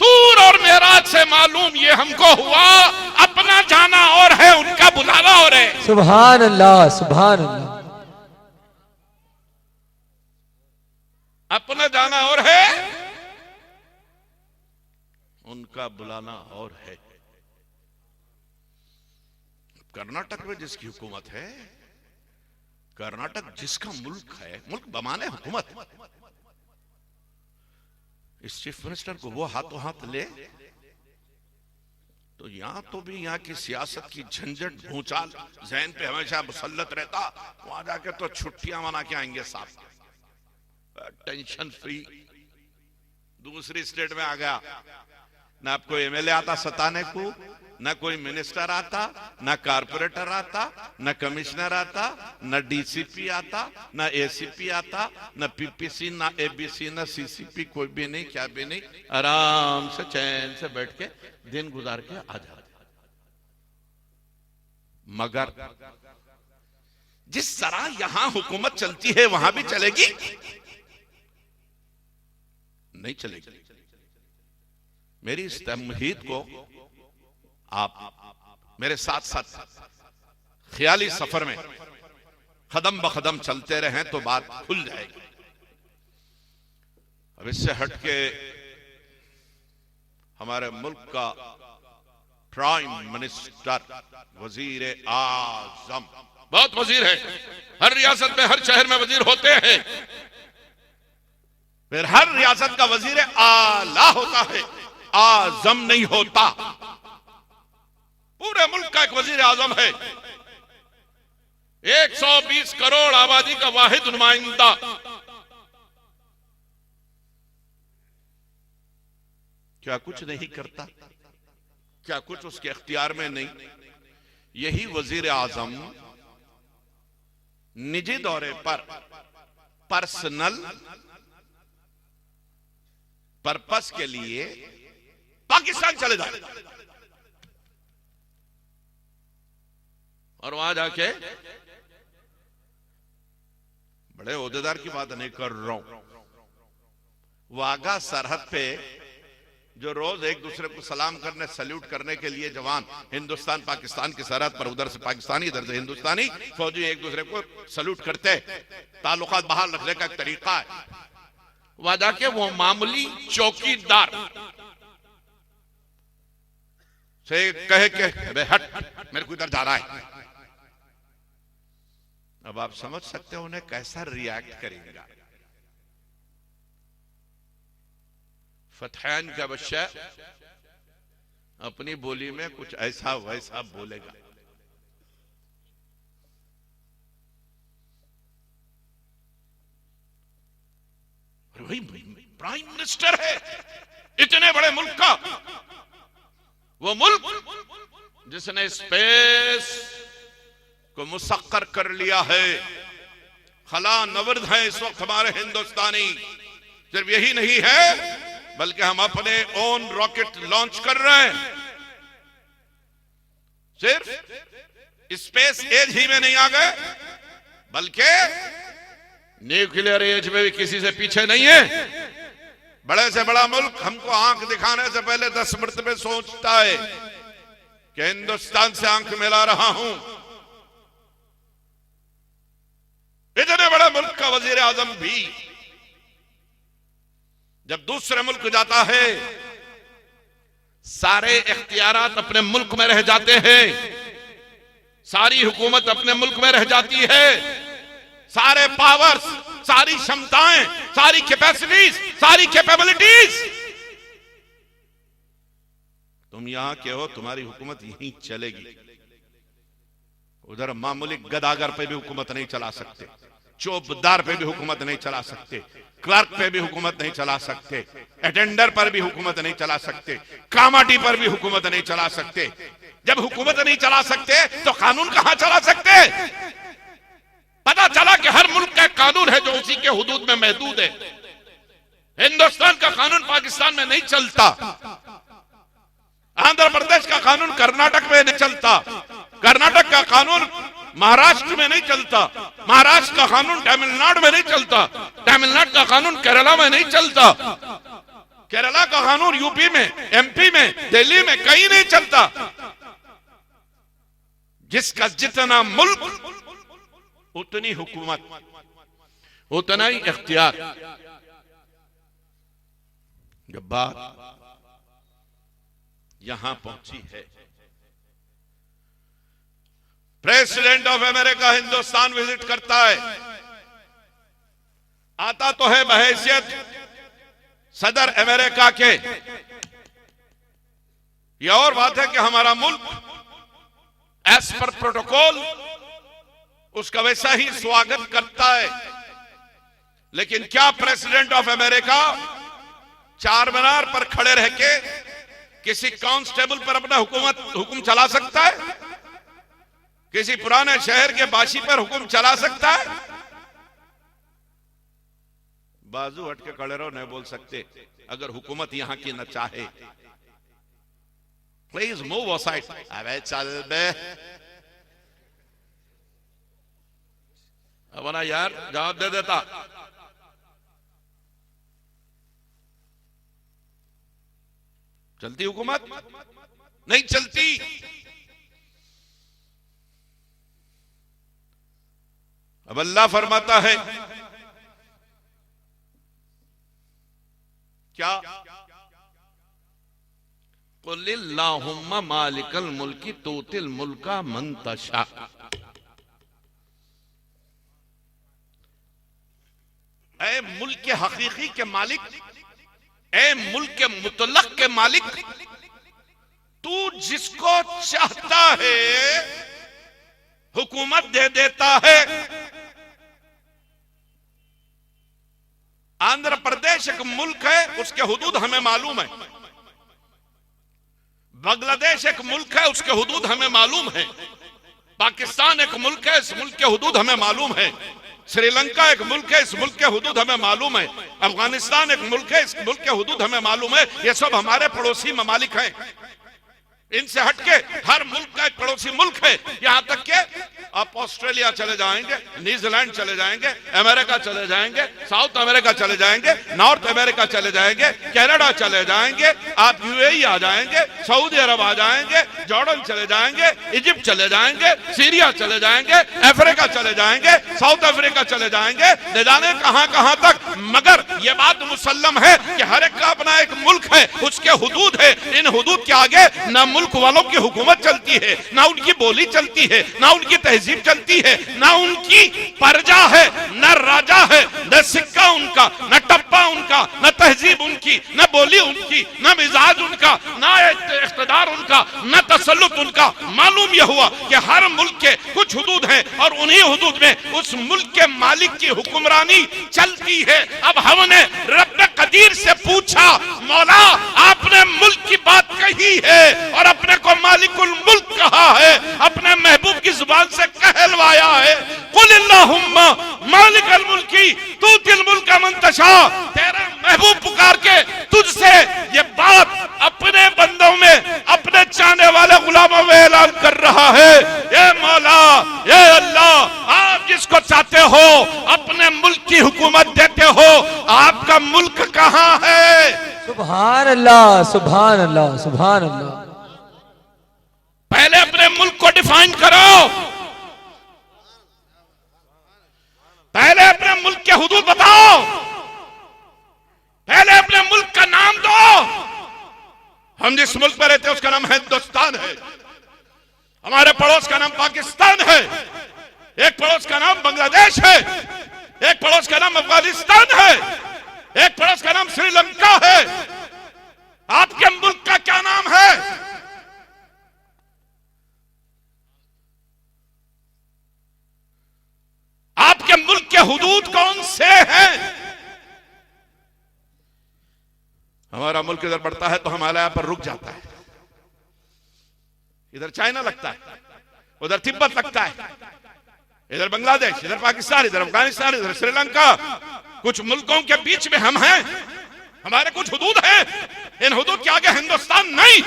तूर और मेराज से मालूम ये हमको हुआ, अपना जाना और है, उनका बुलाना और है। सुभान अल्लाह, सुभान अल्लाह। अपना जाना और है, उनका बुलाना और है। कर्नाटक में जिसकी हुकूमत है, कर्नाटक जिसका मुल्क है, मुल्क बमाने हुकूमत, इस चीफ मिनिस्टर को वो हाथों हाथ ले तो यहां तो भी यहां की सियासत की झंझट भूचाल जहन पे हमेशा मुसल्लत रहता, वहां जाके तो छुट्टियां मना के आएंगे साहब, टेंशन फ्री। दूसरी स्टेट में आ गया, ना आपको एमएलए आता सताने को, ना कोई मिनिस्टर आता, ना कारपोरेटर आता, ना कमिश्नर आता, ना डीसीपी आता, ना एसीपी आता, ना पीपीसी, ना एबीसी, ना सीसीपी, कोई भी नहीं, क्या भी नहीं, आराम से चैन से बैठ के दिन गुजार के आ जाते। मगर जिस तरह यहां हुकूमत चलती है वहां भी चलेगी? नहीं चलेगी। मेरी इस तमहीद को आप मेरे साथ साथ ख्याली सफर में कदम ब कदम चलते रहें तो बात खुल जाएगी। अब इससे हटके हमारे मुल्क का प्राइम मिनिस्टर, वजीर आजम, बहुत वजीर है, हर रियासत में हर शहर में वजीर होते हैं, फिर हर रियासत का वजीर आला होता है, आजम नहीं होता। पूरे मुल्क का एक वजीर आजम है, 120 करोड़ आबादी का वाहिद नुमाइंदा। क्या कुछ नहीं करता? क्या कुछ उसके इख्तियार में नहीं? यही वजीर आजम निजी दौरे पर पर्सनल पर्पस के लिए पाकिस्तान चले जाते और वहां जाके बड़े ओहदेदार की बात नहीं कर रहा हूं। वाघा सरहद पे जो रोज एक दूसरे को सलाम करने, सल्यूट करने के लिए जवान हिंदुस्तान पाकिस्तान की सरहद पर, उधर से पाकिस्तानी इधर से हिंदुस्तानी फौजी एक दूसरे को सल्यूट करते, ताल्लुकात बहाल रखने का एक तरीका है। वादा के वो मामूली चौकीदार से कहे के हट, मेरे को इधर जा रहा है। अब आप समझ सकते हो उन्हें कैसा रिएक्ट करेगा। फतहैन का बच्चा अपनी बोली में कुछ ऐसा वैसा बोलेगा। वही प्राइम मिनिस्टर है इतने बड़े मुल्क का, वो मुल्क जिसने स्पेस को मुसक्कर कर लिया है। खला नवर्द है इस वक्त हमारे हिंदुस्तानी। सिर्फ यही नहीं है बल्कि हम अपने ओन रॉकेट लॉन्च कर रहे हैं। सिर्फ स्पेस एज ही में नहीं आ गए बल्कि न्यूक्लियर एज में भी किसी से पीछे नहीं है। बड़े से बड़ा मुल्क हमको आंख दिखाने से पहले 10 मरतबे सोचता है कि हिंदुस्तान से आंख मिला रहा हूं। इतने बड़े मुल्क का वजीर आजम भी जब दूसरे मुल्क जाता है सारे इख्तियारात अपने मुल्क में रह जाते हैं, सारी हुकूमत अपने मुल्क में रह जाती है, सारे पावर्स, सारी क्षमताएं, सारी कैपेसिटीज, सारी कैपेबिलिटीज तुम यहां के हो, तुम्हारी हुकूमत यहीं चलेगी। उधर मामूली गदागर पे भी हुकूमत नहीं चला सकते, चौबदार पे भी हुकूमत नहीं चला सकते, क्लर्क पे भी हुकूमत नहीं चला सकते, अटेंडर पर भी हुकूमत नहीं चला सकते, कामाटी पर भी हुकूमत नहीं चला सकते। जब हुकूमत नहीं चला सकते तो कानून कहां चला सकते? पता चला कि हर मुल्क का कानून है जो उसी के हुदूद में महदूद है। हिंदुस्तान का कानून पाकिस्तान में नहीं चलता, आंध्र प्रदेश का कानून कर्नाटक में नहीं चलता, कर्नाटक का कानून महाराष्ट्र में नहीं चलता, महाराष्ट्र का कानून तमिलनाडु में नहीं चलता, तमिलनाडु का कानून केरला में नहीं चलता, केरला का कानून यूपी में, एमपी में, दिल्ली में कहीं नहीं चलता। जिसका जितना मुल्क उतनी हुकूमत, उतना ही इख्तियार। जब बात यहां पहुंची है, president of America Hindustan visit करता है, आता तो है बहैसियत सदर अमेरिका के। यह और बात है कि हमारा मुल्क एज पर प्रोटोकॉल उसका वैसा ही स्वागत करता है। लेकिन क्या प्रेसिडेंट ऑफ अमेरिका चार मीनार पर खड़े रह के किसी कांस्टेबल पर अपना हुक्म चला सकता है? किसी पुराने शहर के बाशी पर हुक्म चला सकता है? बाजू हट के खड़े रहो, नहीं बोल सकते अगर हुकूमत यहां की न चाहे। Please move aside. अबे चल बे, अब ना यार जवाब दे देता। चलती हुकूमत? नहीं चलती। अब अल्लाह फरमाता है क्या? कुल्लिल्लाहुम्मा मालिकल मुल्की तूतिल मुल्का मन तशा। ऐ मुल्क के हकीकी के मालिक, ऐ मुल्क के मुतलक के मालिक, तू जिसको चाहता है हुकूमत दे देता है। आंध्र प्रदेश एक मुल्क है, उसके हुदूद हमें मालूम है। बांग्लादेश एक मुल्क है, उसके हुदूद हमें मालूम है। पाकिस्तान एक मुल्क है, इस मुल्क के हुदूद हमें मालूम है। श्रीलंका एक मुल्क है, इस मुल्क के हुदूद हमें मालूम है। अफगानिस्तान एक मुल्क है, इस मुल्क के हुदूद हमें मालूम है। ये सब हमारे पड़ोसी ममालिक हैं। इनसे हटके हर मुल्क का एक पड़ोसी मुल्क है। यहां तक कि आप ऑस्ट्रेलिया चले जाएंगे, न्यूजीलैंड चले जाएंगे, अमेरिका चले जाएंगे, साउथ अमेरिका चले जाएंगे, नॉर्थ अमेरिका चले जाएंगे, कनाडा चले जाएंगे, आप यूएई आ जाएंगे, सऊदी अरब आ जाएंगे, जॉर्डन चले जाएंगे, इजिप्ट चले जाएंगे, सीरिया चले जाएंगे, अफ्रीका चले जाएंगे, साउथ अफ्रीका चले जाएंगे, न जाने कहां कहां तक। मगर यह बात मुसल्लम है कि हर एक का अपना एक मुल्क है, उसके हुदूद है। इन हुदूद के आगे ना मुल्क वालों की हुकूमत चलती है, ना उनकी बोली चलती है, ना उनकी तहजीब चलती है, ना उनकी परजा है, न राजा है, न सिक्का उनका, न टप्पा उनका, न तहजीब उनकी, न बोली उनकी, न मिजाज उनका, न इख्तिदार उनका, न तसल्लुत उनका। मालूम यह हुआ कि हर मुल्क के कुछ हुदूद हैं और उन्हीं हुदूद में उस मुल्क के मालिक की हुक्मरानी चलती है। अब हमने रब कदीर से पूछा, मौला आपने मुल्क की बात कही है और अपने को मालिकुल मुल्क कहा है, अपने महबूब की जुबान से कहलवाया है, कुलिल्लाहुम्मा मालिकल मुल्की तूतिल मुल्का मन तशा। तेरा महबूब पुकार के तुझसे ये बात अपने बंदों में, अपने चाहने वाले गुलामों में ऐलान कर रहा है। ये मौला, ये अल्लाह, आप जिसको चाहते हो अपने मुल्क की हुकूमत देते हो, आपका मुल्क कहां है? सुभान अल्लाह, सुभान अल्लाह, सुभान अल्लाह। पहले अपने मुल्क को डिफाइन करो, पहले अपने मुल्क के हुदूद बताओ, पहले अपने मुल्क का नाम दो। हम जिस मुल्क में रहते हैं उसका नाम हिंदुस्तान है, हमारे पड़ोस का नाम पाकिस्तान है, एक पड़ोस का नाम बांग्लादेश है, एक पड़ोस का नाम अफगानिस्तान है, एक पड़ोस का नाम श्रीलंका है। आपके मुल्क का क्या नाम है? आपके मुल्क के हुदूद कौन से हैं? हमारा मुल्क इधर बढ़ता है तो हिमालय पर रुक जाता है, इधर चाइना लगता है, उधर तिब्बत लगता है, इधर बांग्लादेश, इधर पाकिस्तान, इधर अफगानिस्तान, इधर श्रीलंका। कुछ मुल्कों के बीच में हम हैं, हमारे कुछ हुदूद हैं। इन हुदूद के आगे हिंदुस्तान नहीं,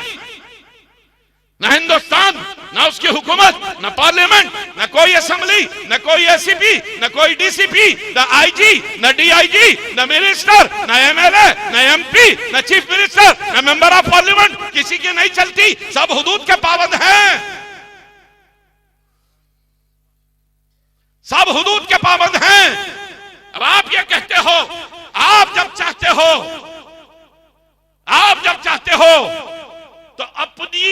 न हिंदुस्तान, न उसकी हुकूमत, न पार्लियामेंट, न कोई असेंबली, न कोई एसीपी, न कोई डीसीपी, न आईजी, न डीआईजी, न मिनिस्टर, न एमएलए, न एमपी, न चीफ मिनिस्टर, न मेंबर ऑफ पार्लियामेंट, किसी की नहीं चलती। सब हुदूद के पाबंद हैं, सब हुदूद के पाबंद हैं। अब आप ये कहते हो, आप जब चाहते हो, आप जब चाहते हो तो अपनी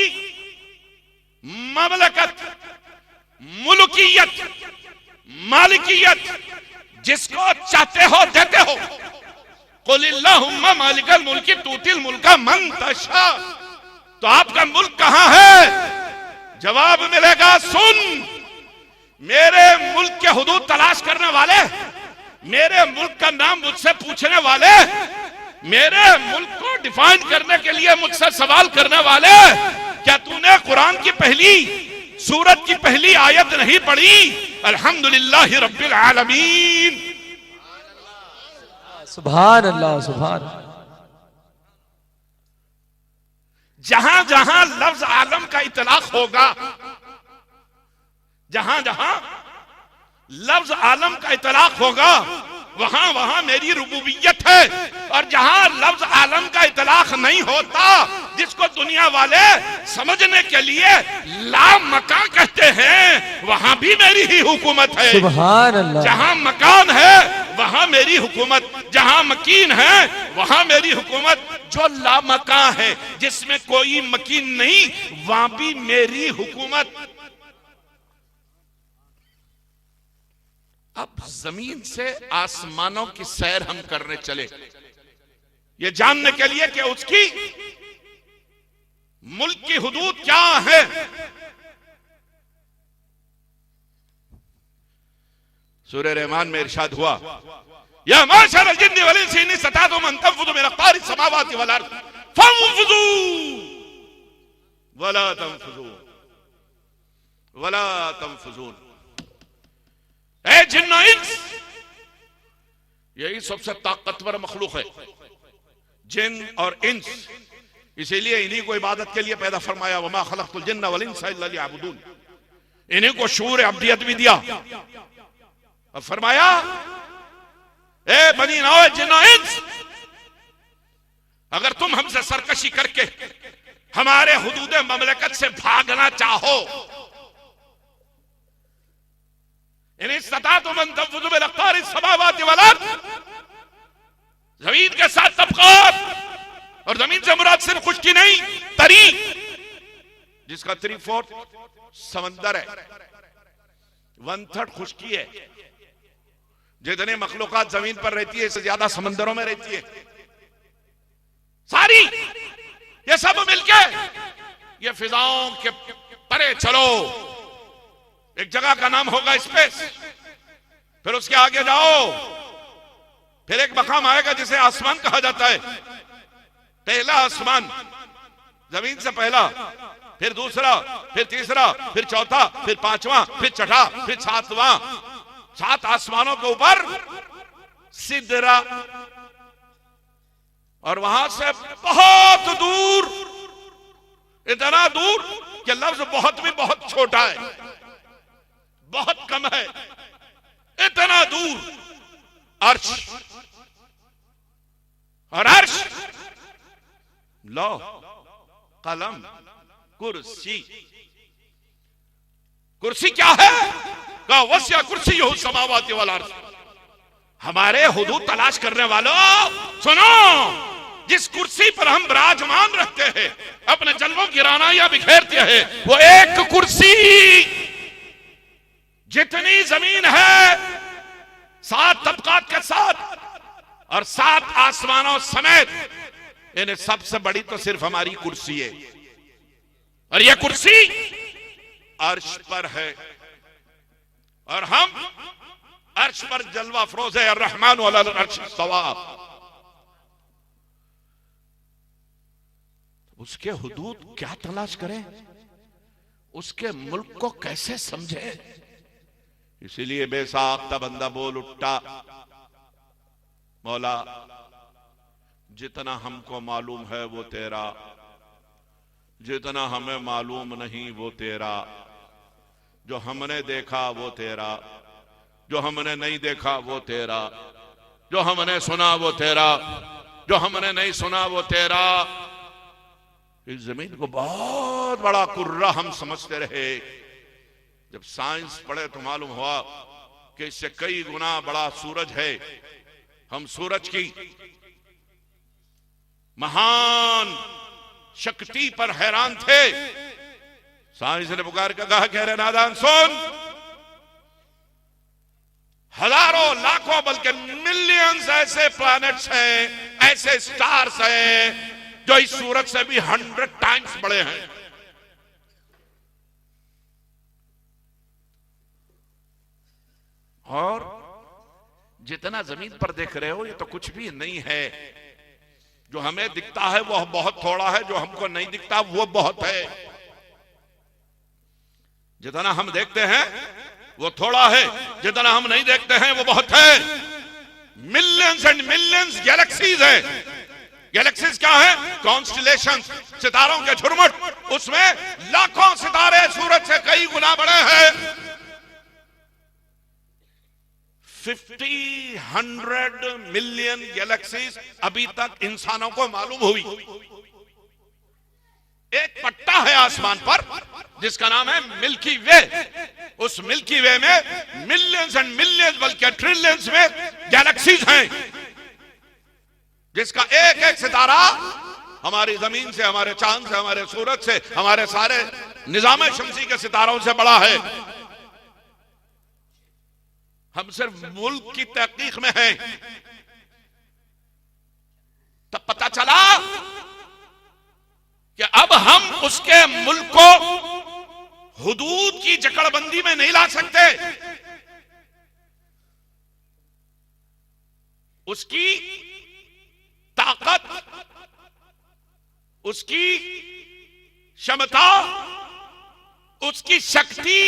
ममलकत, मुल्कियत, मालिकियत जिसको चाहते हो देते हो। कुलिल्लाहुम्मा मालिकल मुल्की तूतिल मुल्का मन तशा। तो आपका मुल्क कहां है? जवाब मिलेगा, सुन, मेरे मुल्क के हुदूद तलाश करने वाले, मेरे मुल्क का नाम मुझसे पूछने वाले, मेरे मुल्क को डिफाइन करने के लिए मुझसे सवाल करने वाले, क्या तूने कुरान की पहली सूरत की पहली आयत नहीं पढ़ी? अल्हम्दुलिल्लाहि रब्बिल आलमीन। सुभान अल्लाह, सुभान अल्लाह। जहां जहां लफ्ज आलम का इतलाक होगा, जहां जहां लफ्ज आलम का इतलाक होगा, वहां वहां मेरी रुबूबियत है। और जहां लफ्ज आलम का इतलाक नहीं होता, जिसको दुनिया वाले समझने के लिए लामकान कहते हैं, वहां भी मेरी ही हुकूमत है। सुभान अल्लाह। जहां मकान है वहां मेरी हुकूमत, जहां मकीन है वहां मेरी हुकूमत। जो लामकान है, जिसमें कोई मकीन नहीं, वहां भी मेरी हुकूमत। अब जमीन से आसमानों की सैर हम करने चले, ये जानने के लिए कि उसकी मुल्क की हुदूद क्या है। सूरह रहमान में इरशाद हुआ, या माशर अल जिन्नि वल इंसी इन इस्तताअतुम अन तंफुज़ू मिन अक़तारिस समावाति वल अर्ज़ फंफुज़ू वला तंफुज़ून वला तंफुज़ून। ऐ जिन्न और इंस, यही सबसे ताकतवर मखलूक है। जिन और इंस इसीलिए इन्हीं को इबादत के लिए पैदा फरमाया, वमा खलक़तुल जिन्ना वल इंसा इल्ला लियअबुदून। इन्हीं को शूर अब्दियत भी दिया और फरमाया, ए बनी नौ जिन्ना इंस, अगर तुम हमसे सरकशी करके हमारे हुदूद ममलकत से भागना चाहो, इन इस्तताअतुम अन तंफुज़ू बिल अक़तारि समावाति वल अर्ज़, जमीन के साथ तबक़ात, और जमीन से मुराद सिर्फ खुश्की नहीं, तरी, जिसका 3/4 समंदर है, 1/3 खुश्की है। जितने मखलूकात जमीन पर रहती है इससे ज्यादा समंदरों में रहती है। सारी ये सब मिलके ये फिजाओं के परे चलो, एक जगह का नाम होगा स्पेस, फिर उसके आगे जाओ, फिर एक मकाम आएगा जिसे आसमान कहा जाता है। पहला आसमान जमीन से पहला, फिर दूसरा, फिर तीसरा, फिर चौथा, फिर पांचवा, फिर छठा, फिर सातवां। 7 आसमानों के ऊपर सिदरा, और वहां से बहुत दूर, इतना दूर कि लफ्ज बहुत भी बहुत छोटा है, बहुत कम है, इतना दूर अर्श, और अर्श लो कलम कुर्सी। कुर्सी क्या है? का वस्या कुर्सी हो समावाति वल अर्ज़। हमारे हुदूद तलाश करने वालों सुनो, जिस कुर्सी पर हम विराजमान रहते हैं, अपने जलवों की रानाइयां बिखेरते हैं, वो एक कुर्सी जितनी जमीन है 7 तबकात के साथ और 7 आसमानों समेत, इन्हें सबसे बड़ी तो सिर्फ हमारी कुर्सी है, और यह कुर्सी अर्श पर है, और हम अर्श पर जलवा फरोज है। अर्रहमान अलल अर्श इस्तवा। उसके हुदूद क्या तलाश करें, उसके मुल्क को कैसे समझे? इसीलिए बेसाख्ता बंदा बोल उठा, मौला जितना हमको मालूम है वो तेरा, जितना हमें मालूम नहीं वो तेरा, जो हमने देखा वो तेरा, जो हमने नहीं देखा वो तेरा, जो हमने सुना वो तेरा, जो हमने नहीं सुना वो तेरा। इस जमीन को बहुत बड़ा कुर्रा हम समझते रहे। जब साइंस पढ़े तो मालूम हुआ कि इससे कई गुना बड़ा सूरज है। हम सूरज की महान शक्ति पर हैरान थे। साइंस ने पुकार कर कहा, कह रहे नादान सुन, हजारों लाखों बल्कि मिलियंस ऐसे प्लैनेट्स हैं, ऐसे स्टार्स हैं जो इस सूरज से भी 100 टाइम्स बड़े हैं। और जितना जमीन पर देख रहे हो ये तो कुछ भी नहीं है। जो हमें दिखता है वह बहुत थोड़ा है, जो हमको नहीं दिखता वो बहुत है। जितना हम देखते हैं वो थोड़ा है, जितना हम नहीं देखते हैं वो बहुत है। मिलियंस एंड मिलियंस गैलेक्सीज हैं। गैलेक्सीज क्या है? कॉन्स्टिलेशंस, सितारों के झुरमुट। उसमें लाखों सितारे सूरज से कई गुना बड़े हैं। 50-100 मिलियन गैलेक्सीज अभी तक इंसानों को मालूम हुई। एक पट्टा है आसमान पर जिसका नाम है मिल्की वे। उस मिल्की वे में मिलियंस एंड मिलियंस बल्कि ट्रिलियंस में गैलेक्सीज हैं, जिसका एक एक सितारा हमारी जमीन से, हमारे चांद से, हमारे सूरज से, हमारे सारे निजाम शमसी के सितारों से बड़ा है। हम सिर्फ मुल्क की तहकीक में हैं। तब पता चला कि अब हम उसके मुल्क को हुदूद की जकड़बंदी में नहीं ला सकते। उसकी ताकत, उसकी क्षमता, उसकी शक्ति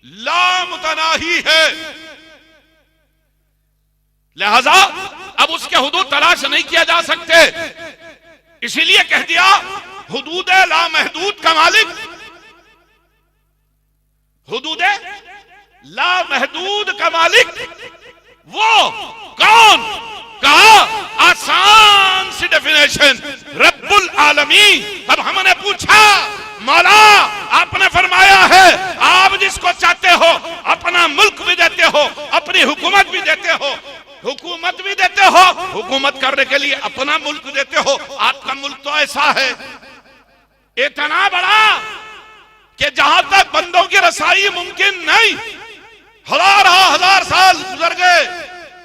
लामुतनाही है। लिहाजा अब उसके हुदूद तलाश नहीं किया जा सकते। इसीलिए कह दिया हुदूद लामहदूद का मालिक, हुदूद लामहदूद का मालिक वो कौन? कहा आसान सी डेफिनेशन, रब्बुल आलमीन। अब हमने पूछा मौला आपने फरमाया है आप जिसको चाहते हो अपना मुल्क भी देते हो, अपनी हुकूमत भी देते हो, हुकूमत भी देते हो, हुकूमत करने के लिए अपना मुल्क देते हो। आपका मुल्क तो ऐसा है इतना बड़ा कि जहां तक बंदों की रसाई मुमकिन नहीं, हजार साल गुजर गए,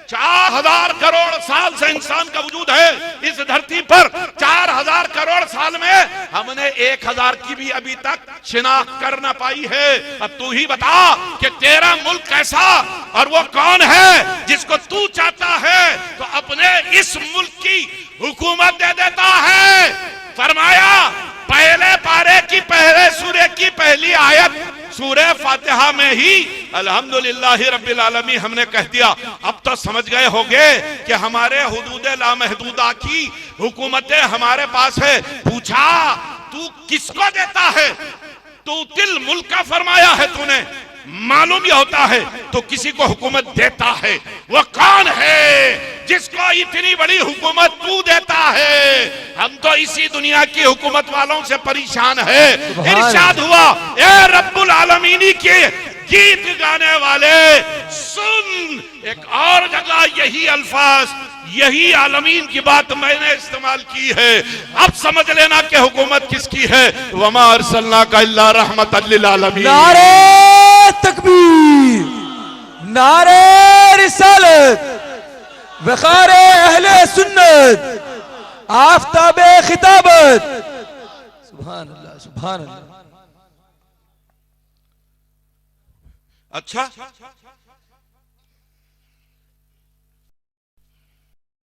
4000 करोड़ साल से इंसान का वजूद है इस धरती पर। 4000 करोड़ साल में हमने 1000 की भी अभी तक शिनाख्त कर ना पाई है। अब तू ही बता कि तेरा मुल्क कैसा और वो कौन है जिसको तू चाहता है तो अपने इस मुल्क की हुकूमत दे देता है। फरमाया पहले पारे की पहले सूरे की पहली आयत सूरह फातिहा में ही अल्हम्दुलिल्लाह रब्बिल आलमीन हमने कह दिया। अब तो समझ गए होंगे कि हमारे हुदूद लामहदूदा की हुकूमतें हमारे पास है। पूछा तू किसको देता है? तू तिल मुल्क का फरमाया है, तूने मालूम ही होता है तो किसी को हुकूमत देता है। वो कौन है जिसको इतनी बड़ी हुकूमत तू देता है? हम तो इसी दुनिया की हुकूमत वालों से परेशान है। इरशाद हुआ ए रब्बुल आलमीनी के गीत गाने वाले सुन, एक और जगह यही अल्फाज यही आलमीन की बात मैंने इस्तेमाल की है। अब समझ लेना कि हुकूमत किसकी है। वमा अरसलनाका इल्ला रहमतल लिल आलमीन। नारे तकबीर, नारे रिसालत, वक़ारे अहले सुन्नत, आफ़ताबे खिताबत। सुभान अल्लाह, सुभान अल्लाह। अच्छा